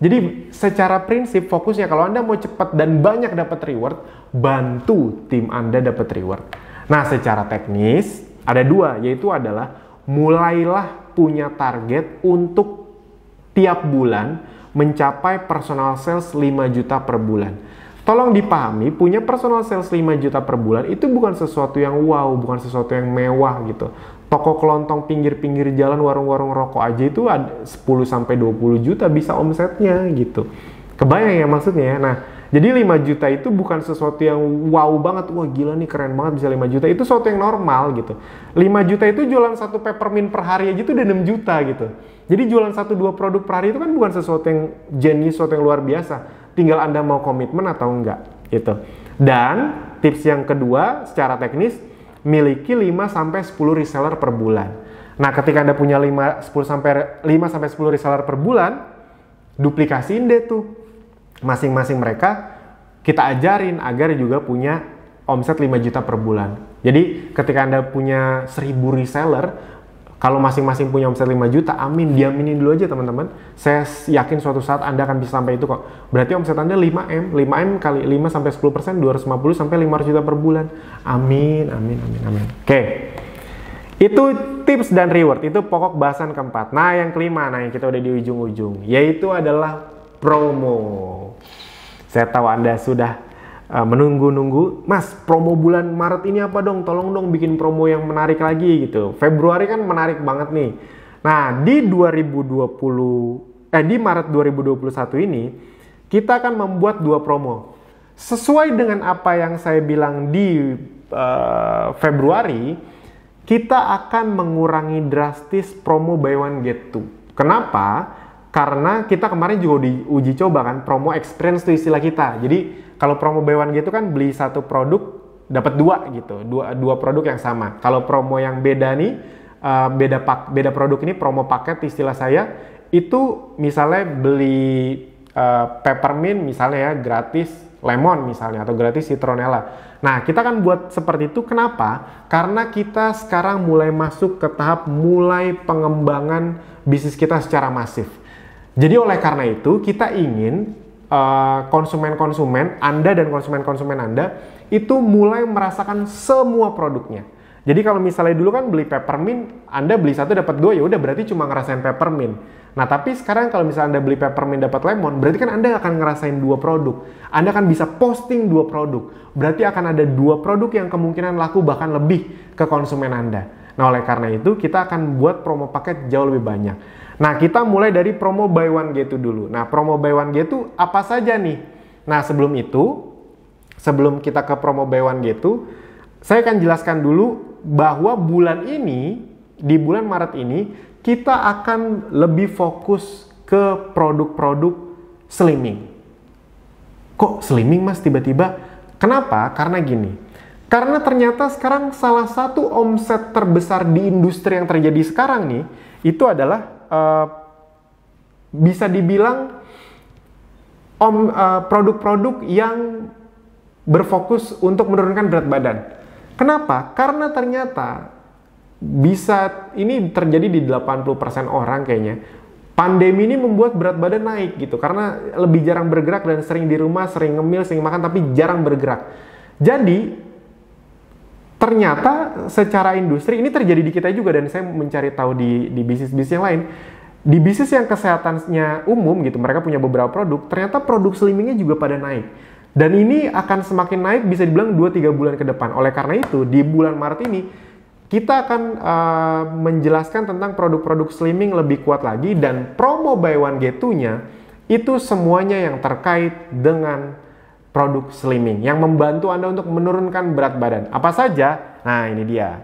Jadi secara prinsip fokusnya, kalau Anda mau cepat dan banyak dapat reward, bantu tim Anda dapat reward. Nah, secara teknis ada 2, yaitu adalah mulailah punya target untuk tiap bulan mencapai personal sales 5 juta per bulan. Tolong dipahami, punya personal sales 5 juta per bulan itu bukan sesuatu yang wow, bukan sesuatu yang mewah gitu. Toko kelontong pinggir-pinggir jalan, warung-warung rokok aja itu ada 10-20 juta bisa omsetnya gitu. Kebayang ya maksudnya ya? Nah, jadi 5 juta itu bukan sesuatu yang wow banget, wah gila nih keren banget bisa 5 juta. Itu sesuatu yang normal gitu. 5 juta itu jualan 1 peppermint per hari aja itu udah 6 juta gitu. Jadi jualan 1-2 produk per hari itu kan bukan sesuatu yang jenius, sesuatu yang luar biasa. Tinggal Anda mau komitmen atau enggak gitu. Dan tips yang kedua secara teknis, miliki 5-10 reseller per bulan. Nah, ketika Anda punya 5-10 reseller per bulan, duplikasiin deh tuh. Masing-masing mereka kita ajarin agar juga punya omset 5 juta per bulan. Jadi, ketika Anda punya 1000 reseller, kalau masing-masing punya omset 5 juta, amin, diaminin dulu aja teman-teman. Saya yakin suatu saat Anda akan bisa sampai itu kok. Berarti omset Anda 5M. 5M kali 5-10%, 250-500 juta per bulan. Amin. Oke. Itu tips dan reward, itu pokok bahasan keempat. Nah, yang kelima, yang kita udah di ujung-ujung, yaitu adalah promo. Saya tahu Anda sudah menunggu-nunggu, Mas, promo bulan Maret ini apa dong? Tolong dong bikin promo yang menarik lagi gitu. Februari kan menarik banget nih. Nah, di Maret 2021 ini kita akan membuat 2 promo. Sesuai dengan apa yang saya bilang di Februari, kita akan mengurangi drastis promo buy one get two. Kenapa? Karena kita kemarin juga diuji coba kan, promo experience itu istilah kita. Jadi kalau promo buy one get two kan beli satu produk dapat dua gitu, dua produk yang sama. Kalau promo yang beda nih, beda produk ini promo paket istilah saya, itu misalnya beli peppermint misalnya ya gratis lemon misalnya atau gratis citronella. Nah, kita kan buat seperti itu kenapa? Karena kita sekarang mulai masuk ke tahap mulai pengembangan bisnis kita secara masif. Jadi oleh karena itu kita ingin konsumen-konsumen Anda dan konsumen-konsumen Anda itu mulai merasakan semua produknya. Jadi kalau misalnya dulu kan beli peppermint, Anda beli satu dapat dua, ya udah berarti cuma ngerasain peppermint. Nah tapi sekarang kalau misalnya Anda beli peppermint dapat lemon, berarti kan Anda akan ngerasain dua produk. Anda akan bisa posting dua produk. Berarti akan ada dua produk yang kemungkinan laku bahkan lebih ke konsumen Anda. Nah oleh karena itu kita akan buat promo paket jauh lebih banyak. Nah kita mulai dari promo buy one get two dulu. Nah promo buy one get two apa saja nih? Nah sebelum itu, sebelum kita ke promo buy one get two, saya akan jelaskan dulu bahwa bulan ini, di bulan Maret ini, kita akan lebih fokus ke produk-produk slimming. Kok slimming mas tiba-tiba? Kenapa? Karena gini. Karena ternyata sekarang salah satu omset terbesar di industri yang terjadi sekarang nih, itu adalah bisa dibilang produk-produk yang berfokus untuk menurunkan berat badan. Kenapa? Karena ternyata ini terjadi di 80% orang kayaknya. Pandemi ini membuat berat badan naik gitu karena lebih jarang bergerak dan sering di rumah, sering ngemil, sering makan tapi jarang bergerak. Jadi ternyata secara industri ini terjadi di kita juga dan saya mencari tahu di bisnis-bisnis yang lain. Di bisnis yang kesehatannya umum gitu, mereka punya beberapa produk, ternyata produk slimmingnya juga pada naik. Dan ini akan semakin naik bisa dibilang 2-3 bulan ke depan. Oleh karena itu, di bulan Maret ini, kita akan menjelaskan tentang produk-produk slimming lebih kuat lagi. Dan promo buy one get two-nya, itu semuanya yang terkait dengan produk slimming. Yang membantu Anda untuk menurunkan berat badan. Apa saja? Nah, ini dia.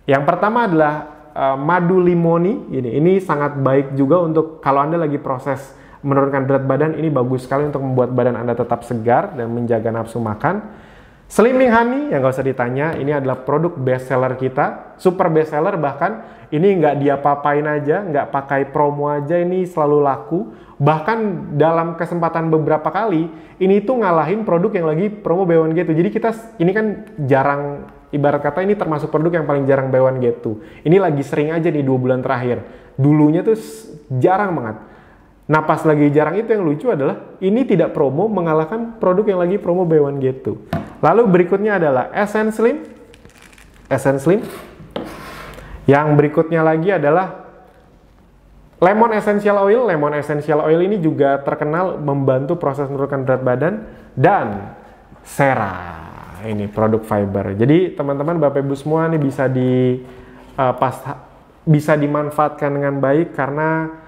Yang pertama adalah madu limoni. Ini sangat baik juga untuk kalau Anda lagi proses menurunkan berat badan, ini bagus sekali untuk membuat badan Anda tetap segar dan menjaga nafsu makan. Slimming Honey, yang gak usah ditanya, ini adalah produk best seller kita, super best seller bahkan, ini nggak diapa-apain aja, nggak pakai promo aja, ini selalu laku. Bahkan dalam kesempatan beberapa kali, ini tuh ngalahin produk yang lagi promo buy one get two. Jadi ini kan jarang, ibarat kata ini termasuk produk yang paling jarang buy one get two. Ini lagi sering aja nih 2 bulan terakhir. Dulunya tuh jarang banget. Nah pas lagi jarang itu yang lucu adalah ini tidak promo mengalahkan produk yang lagi promo buy one get two. Lalu berikutnya adalah Essence Slim. Yang berikutnya lagi adalah Lemon Essential Oil. Lemon Essential Oil ini juga terkenal membantu proses menurunkan berat badan. Dan Sera, ini produk fiber. Jadi teman-teman Bapak Ibu semua ini bisa dimanfaatkan dengan baik karena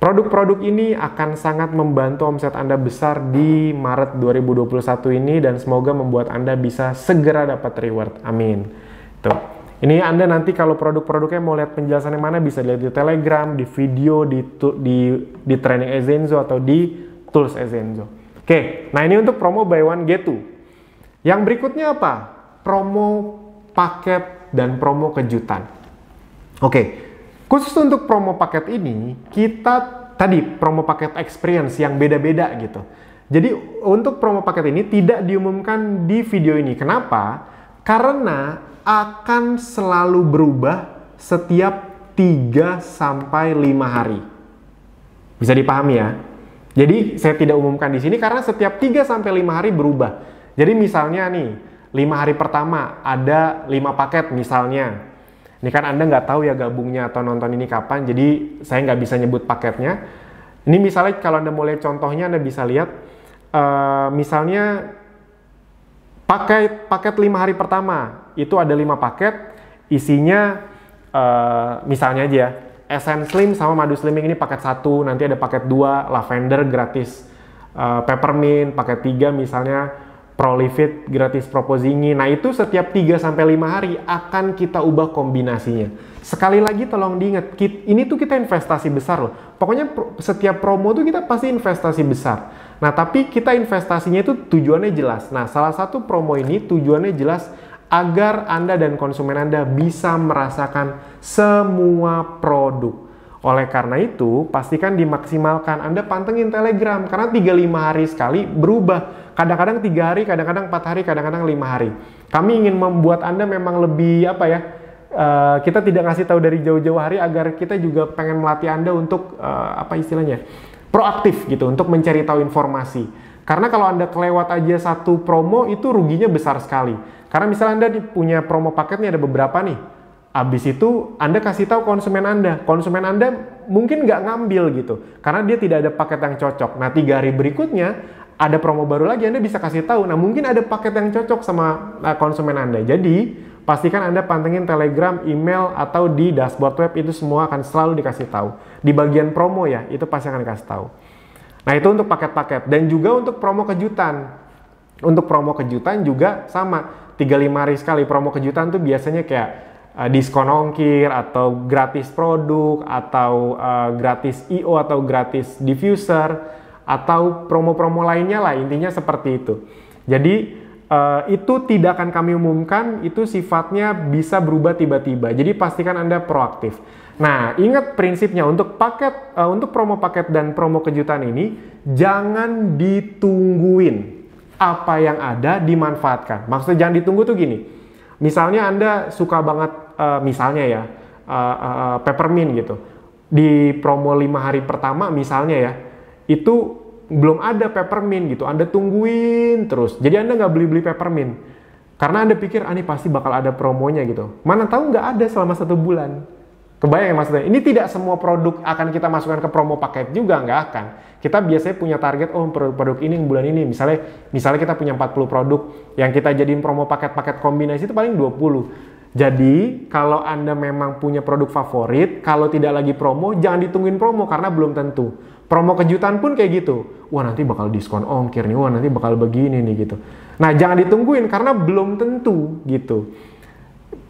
produk-produk ini akan sangat membantu omset Anda besar di Maret 2021 ini dan semoga membuat Anda bisa segera dapat reward. Amin. Tuh. Ini Anda nanti kalau produk-produknya mau lihat penjelasannya mana bisa lihat di Telegram, di video, di training Ezenzo atau di tools Ezenzo. Oke, nah ini untuk promo buy one get two. Yang berikutnya apa? Promo paket dan promo kejutan. Oke. Khusus untuk promo paket ini, kita tadi promo paket experience yang beda-beda gitu. Jadi untuk promo paket ini tidak diumumkan di video ini. Kenapa? Karena akan selalu berubah setiap 3-5 hari. Bisa dipahami ya? Jadi saya tidak umumkan di sini karena setiap 3-5 hari berubah. Jadi misalnya nih, 5 hari pertama ada 5 paket misalnya. Ini kan Anda nggak tahu ya gabungnya atau nonton ini kapan, jadi saya nggak bisa nyebut paketnya. Ini misalnya kalau Anda mau lihat contohnya, Anda bisa lihat misalnya paket 5 hari pertama, itu ada 5 paket, isinya misalnya aja ya, Essence Slim sama Madu Slimming ini paket 1, nanti ada paket 2, Lavender gratis Peppermint, paket 3 misalnya Prolifit gratis Propozingi. Nah itu setiap 3-5 hari akan kita ubah kombinasinya. Sekali lagi tolong diingat, ini tuh kita investasi besar loh. Pokoknya setiap promo tuh kita pasti investasi besar. Nah tapi kita investasinya itu tujuannya jelas. Nah salah satu promo ini tujuannya jelas agar Anda dan konsumen Anda bisa merasakan semua produk. Oleh karena itu, pastikan dimaksimalkan. Anda pantengin Telegram, karena 3-5 hari sekali berubah. Kadang-kadang 3 hari, kadang-kadang 4 hari, kadang-kadang 5 hari. Kami ingin membuat Anda memang lebih, kita tidak ngasih tahu dari jauh-jauh hari, agar kita juga pengen melatih Anda untuk, proaktif gitu, untuk mencari tahu informasi. Karena kalau Anda kelewat aja satu promo, itu ruginya besar sekali. Karena misalnya Anda punya promo paketnya ada beberapa nih. Abis itu Anda kasih tahu konsumen Anda mungkin nggak ngambil gitu, karena dia tidak ada paket yang cocok. Nah 3 hari berikutnya ada promo baru lagi, Anda bisa kasih tahu. Nah mungkin ada paket yang cocok sama konsumen Anda. Jadi pastikan Anda pantengin Telegram, email, atau di dashboard web, itu semua akan selalu dikasih tahu. Di bagian promo ya, itu pasti akan dikasih tahu. Nah itu untuk paket-paket, dan juga untuk promo kejutan. Untuk promo kejutan juga sama, 3-5 hari sekali. Promo kejutan tuh biasanya kayak diskon ongkir, atau gratis produk, atau gratis I/O, atau gratis diffuser, atau promo-promo lainnya lah, intinya seperti itu. Jadi itu tidak akan kami umumkan, itu sifatnya bisa berubah tiba-tiba. Jadi pastikan Anda proaktif. Nah, ingat prinsipnya untuk untuk promo paket dan promo kejutan ini, jangan ditungguin. Apa yang ada dimanfaatkan. Maksudnya jangan ditunggu tuh gini. Misalnya Anda suka banget Peppermint gitu. Di promo 5 hari pertama misalnya ya, itu belum ada Peppermint gitu. Anda tungguin terus. Jadi Anda nggak beli-beli Peppermint. Karena Anda pikir, ini pasti bakal ada promonya gitu. Mana tahu nggak ada selama 1 bulan. Kebayang ya maksudnya? Ini tidak semua produk akan kita masukkan ke promo paket juga, nggak akan. Kita biasanya punya target, produk ini bulan ini. Misalnya kita punya 40 produk, yang kita jadiin promo paket-paket kombinasi itu paling 20. Jadi, kalau Anda memang punya produk favorit, kalau tidak lagi promo, jangan ditungguin promo, karena belum tentu. Promo kejutan pun kayak gitu. Wah, nanti bakal diskon ongkir nih, wah nanti bakal begini nih gitu. Nah, jangan ditungguin, karena belum tentu gitu.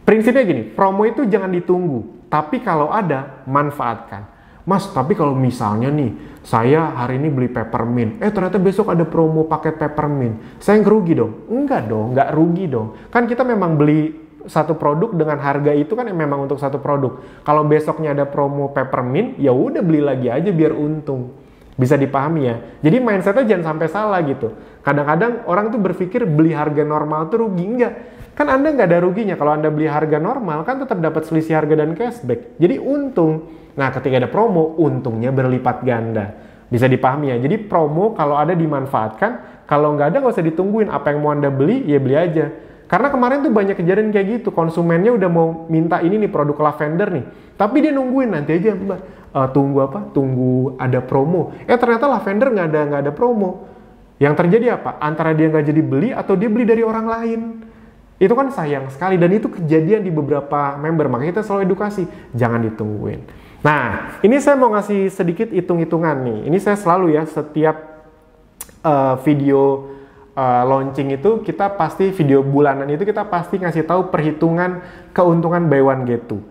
Prinsipnya gini, promo itu jangan ditunggu, tapi kalau ada, manfaatkan. Mas, tapi kalau misalnya nih, saya hari ini beli Peppermint, ternyata besok ada promo paket Peppermint, saya rugi dong? Enggak dong, nggak rugi dong. Kan kita memang beli satu produk dengan harga itu kan memang untuk satu produk. Kalau besoknya ada promo Peppermint, ya udah beli lagi aja biar untung. Bisa dipahami ya. Jadi mindsetnya jangan sampai salah gitu. Kadang-kadang orang tuh berpikir beli harga normal tuh rugi. Enggak. Kan Anda nggak ada ruginya. Kalau Anda beli harga normal kan tetap dapat selisih harga dan cashback. Jadi untung. Nah ketika ada promo, untungnya berlipat ganda. Bisa dipahami ya. Jadi promo kalau ada dimanfaatkan. Kalau nggak ada nggak usah ditungguin. Apa yang mau Anda beli, ya beli aja. Karena kemarin tuh banyak kejadian kayak gitu, konsumennya udah mau minta ini nih produk lavender nih, tapi dia nungguin nanti aja Mbak, tunggu ada promo. Ternyata lavender nggak ada promo. Yang terjadi apa? Antara dia nggak jadi beli atau dia beli dari orang lain. Itu kan sayang sekali, dan itu kejadian di beberapa member. Makanya kita selalu edukasi, jangan ditungguin. Nah, ini saya mau ngasih sedikit hitung-hitungan nih. Ini saya selalu ya, setiap video launching itu kita pasti, video bulanan itu kita pasti ngasih tahu perhitungan keuntungan buy one get two.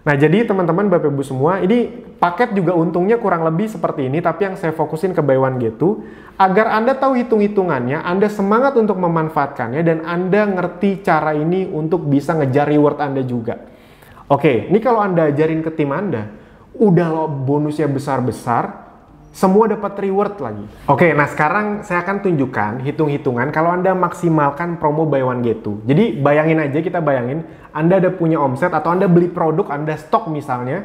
Nah jadi teman-teman Bapak Ibu semua, ini paket juga untungnya kurang lebih seperti ini, tapi yang saya fokusin ke buy one get two agar Anda tahu hitung-hitungannya, Anda semangat untuk memanfaatkannya, dan Anda ngerti cara ini untuk bisa ngejar reward Anda juga. Oke, ini kalau Anda ajarin ke tim Anda, udah loh bonusnya besar-besar, semua dapat reward lagi. Oke, nah sekarang saya akan tunjukkan hitung-hitungan kalau Anda maksimalkan promo buy one get two. Jadi bayangin aja, kita bayangin Anda ada punya omset atau Anda beli produk, Anda stok misalnya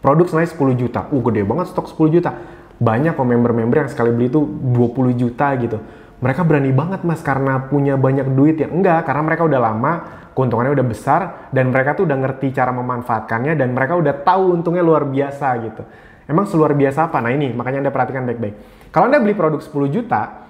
produk senilai 10 juta. Gede banget stok 10 juta. Banyak kok member-member yang sekali beli itu 20 juta gitu. Mereka berani banget Mas karena punya banyak duit ya. Enggak, karena mereka udah lama, keuntungannya udah besar, dan mereka tuh udah ngerti cara memanfaatkannya, dan mereka udah tahu untungnya luar biasa gitu. Emang seluar biasa apa? Nah ini, makanya Anda perhatikan baik-baik. Kalau Anda beli produk 10 juta,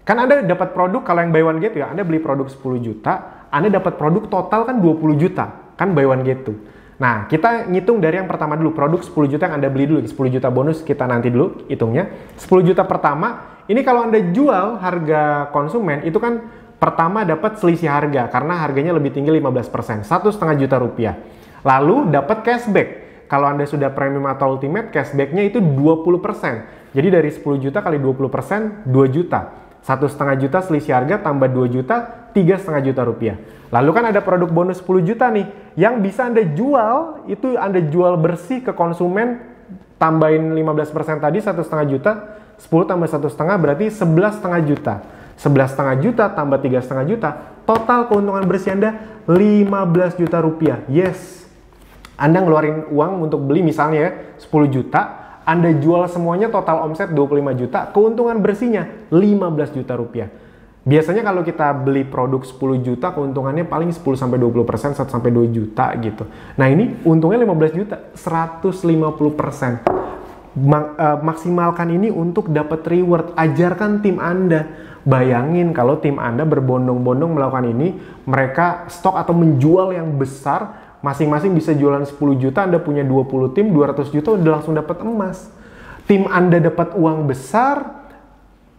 kan Anda dapat produk, kalau yang buy one get two ya, Anda beli produk 10 juta, Anda dapat produk total kan 20 juta, kan buy one get two. Nah, kita ngitung dari yang pertama dulu, produk 10 juta yang Anda beli dulu, 10 juta bonus kita nanti dulu hitungnya. 10 juta pertama, ini kalau Anda jual harga konsumen, itu kan pertama dapat selisih harga, karena harganya lebih tinggi 15%, 1,5 juta rupiah. Lalu dapat cashback. Kalau Anda sudah premium atau ultimate, cashbacknya itu 20%. Jadi dari 10 juta kali 20%, 2 juta. 1,5 juta selisih harga tambah 2 juta, 3,5 juta rupiah. Lalu kan ada produk bonus 10 juta nih, yang bisa Anda jual, itu Anda jual bersih ke konsumen, tambahin 15% tadi 1,5 juta, 10 tambah 1,5 berarti 11,5 juta. 11,5 juta tambah 3,5 juta, total keuntungan bersih Anda 15 juta rupiah. Yes, Anda ngeluarin uang untuk beli misalnya ya, 10 juta, Anda jual semuanya total omset 25 juta, keuntungan bersihnya 15 juta rupiah. Biasanya kalau kita beli produk 10 juta, keuntungannya paling 10-20%, 1-2 juta gitu. Nah ini untungnya 15 juta, 150%. Maksimalkan ini untuk dapat reward. Ajarkan tim Anda. Bayangin kalau tim Anda berbondong-bondong melakukan ini, mereka stok atau menjual yang besar, masing-masing bisa jualan 10 juta, Anda punya 20 tim, 200 juta udah langsung dapat emas. Tim Anda dapat uang besar,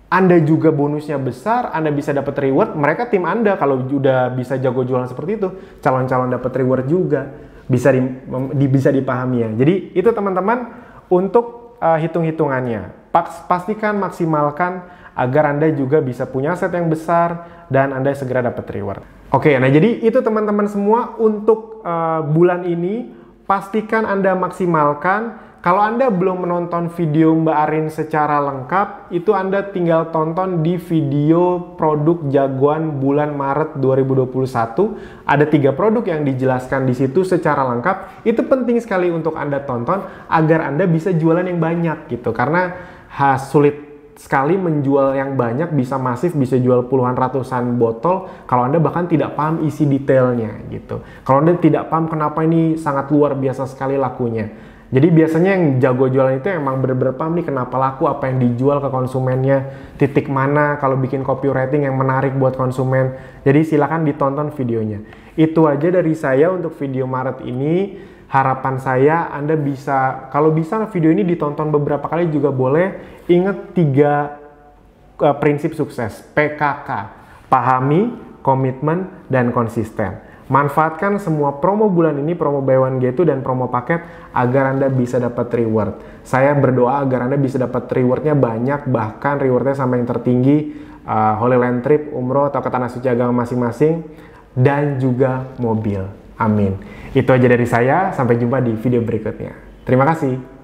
Anda juga bonusnya besar, Anda bisa dapat reward. Mereka tim Anda kalau udah bisa jago jualan seperti itu, calon-calon dapat reward juga. Bisa dipahami ya. Jadi itu teman-teman untuk hitung-hitungannya. Pastikan maksimalkan agar Anda juga bisa punya aset yang besar dan Anda segera dapat reward. Oke, nah jadi itu teman-teman semua untuk bulan ini. Pastikan Anda maksimalkan. Kalau Anda belum menonton video Mbak Arin secara lengkap, itu Anda tinggal tonton di video produk jagoan bulan Maret 2021. Ada 3 produk yang dijelaskan di situ secara lengkap. Itu penting sekali untuk Anda tonton agar Anda bisa jualan yang banyak gitu. Karena sulit sekali menjual yang banyak, bisa masif, bisa jual puluhan ratusan botol kalau Anda bahkan tidak paham isi detailnya gitu. Kalau Anda tidak paham kenapa ini sangat luar biasa sekali lakunya. Jadi biasanya yang jago jualan itu emang bener-bener paham nih kenapa laku, apa yang dijual ke konsumennya, titik mana kalau bikin copywriting yang menarik buat konsumen. Jadi silakan ditonton videonya. Itu aja dari saya untuk video Maret ini. Harapan saya Anda bisa, kalau bisa video ini ditonton beberapa kali juga boleh. Ingat 3 prinsip sukses, PKK. Pahami, komitmen, dan konsisten. Manfaatkan semua promo bulan ini, promo buy one get 2 dan promo paket agar Anda bisa dapat reward. Saya berdoa agar Anda bisa dapat rewardnya banyak, bahkan rewardnya sampai yang tertinggi, Holy Land Trip, umroh atau ke tanah suci agama masing-masing, dan juga mobil. Amin. Itu aja dari saya, sampai jumpa di video berikutnya. Terima kasih.